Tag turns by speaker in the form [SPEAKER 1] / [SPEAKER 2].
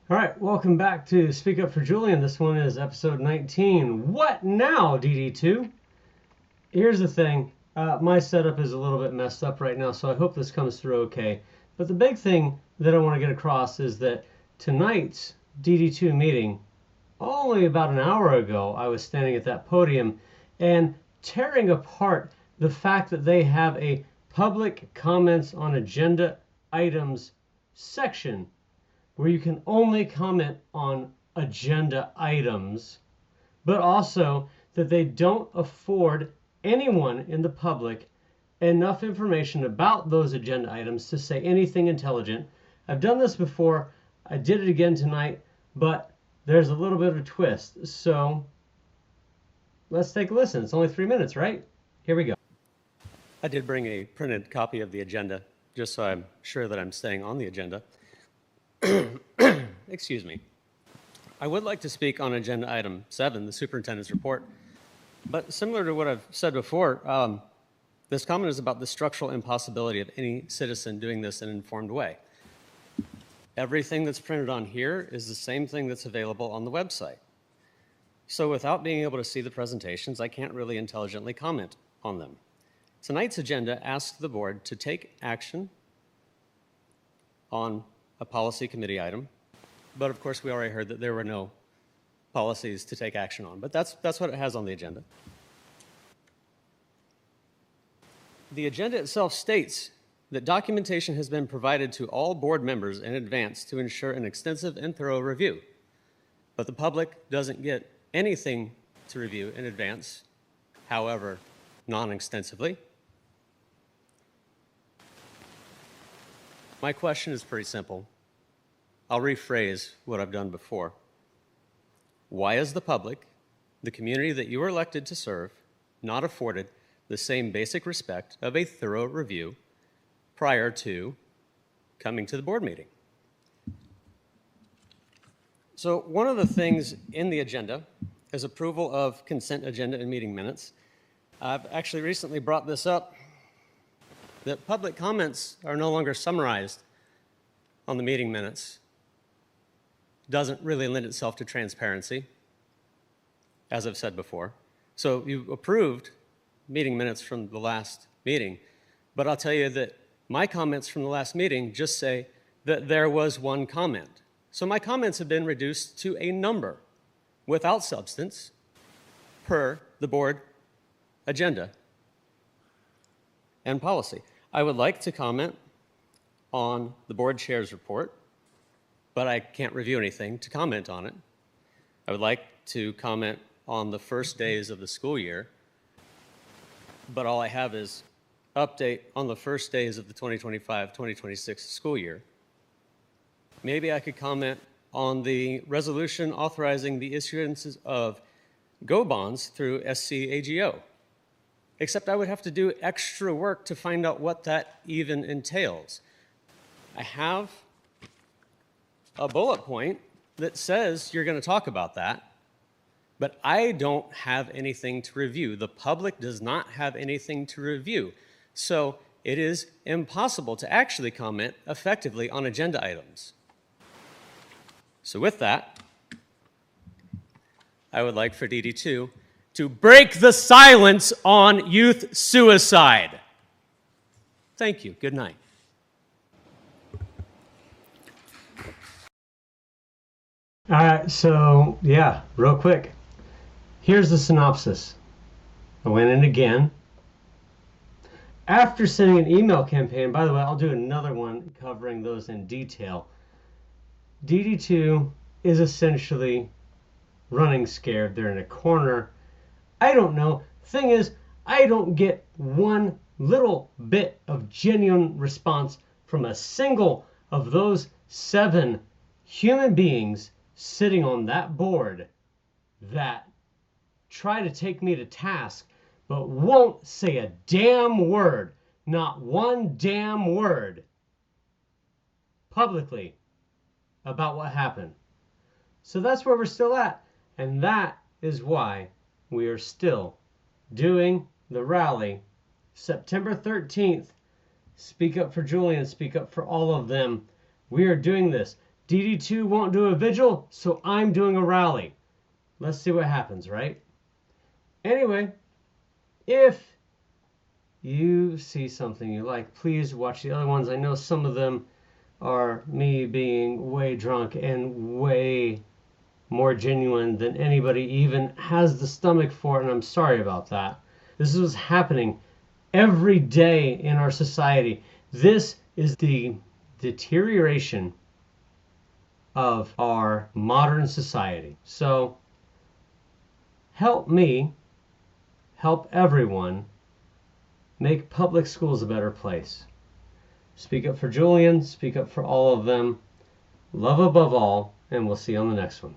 [SPEAKER 1] All right, welcome back to Speak Up for Julian. This one is episode 19. What now, DD2? Here's the thing. My setup is a little bit messed up right now, so I hope this comes through okay. But the big thing that I want to get across is that tonight's DD2 meeting, only about an hour ago, I was standing at that podium and tearing apart the fact that they have a public comments on agenda items section where you can only comment on agenda items, but also that they don't afford anyone in the public enough information about those agenda items to say anything intelligent. I've done this before. I did it again tonight, but there's a little bit of a twist. So let's take a listen. It's only 3 minutes, right? Here we go.
[SPEAKER 2] I did bring a printed copy of the agenda, just so I'm sure that I'm staying on the agenda. Excuse me. I would like to speak on agenda item 7, the superintendent's report. But similar to what I've said before, this comment is about the structural impossibility of any citizen doing this in an informed way. Everything that's printed on here is the same thing that's available on the website. So without being able to see the presentations, I can't really intelligently comment on them. Tonight's agenda asks the board to take action on a policy committee item, but of course we already heard that there were no policies to take action on, but that's what it has on the agenda. The agenda itself states that documentation has been provided to all board members in advance to ensure an extensive and thorough review, but the public doesn't get anything to review in advance, however non-extensively. My question is pretty simple. I'll rephrase what I've done before. Why is the public, the community that you were elected to serve, not afforded the same basic respect of a thorough review prior to coming to the board meeting? So one of the things in the agenda is approval of consent agenda and meeting minutes. I've actually recently brought this up, that public comments are no longer summarized on the meeting minutes. Doesn't really lend itself to transparency, as I've said before. So you approved meeting minutes from the last meeting, but I'll tell you that my comments from the last meeting just say that there was one comment. So my comments have been reduced to a number without substance per the board agenda and policy. I would like to comment on the board chair's report, but I can't review anything to comment on it. I would like to comment on the first days of the school year, but all I have is update on the first days of the 2025-2026 school year. Maybe I could comment on the resolution authorizing the issuances of GO bonds through SCAGO, except I would have to do extra work to find out what that even entails. I have a bullet point that says you're going to talk about that, but I don't have anything to review. The public does not have anything to review. So it is impossible to actually comment effectively on agenda items. So with that, I would like for DD2 to break the silence on youth suicide. Thank you. Good night.
[SPEAKER 1] All right, so yeah, real quick. Here's the synopsis. I went in again. After sending an email campaign, by the way, I'll do another one covering those in detail. DD2 is essentially running scared. They're in a corner. I don't know. Thing is, I don't get one little bit of genuine response from a single of those 7 human beings sitting on that board that try to take me to task but won't say a damn word, not one damn word, publicly about what happened. So that's where we're still at, and that is why we are still doing the rally September 13th. Speak up for Julian, speak up for all of them. We are doing this. DD2 won't do a vigil, so I'm doing a rally. Let's see what happens, right? Anyway, if you see something you like, please watch the other ones. I know some of them are me being way drunk and way more genuine than anybody even has the stomach for, and I'm sorry about that. This is what's happening every day in our society. This is the deterioration of our modern society. So help me, help everyone make public schools a better place. Speak up for Julian, speak up for all of them. Love above all, and we'll see you on the next one.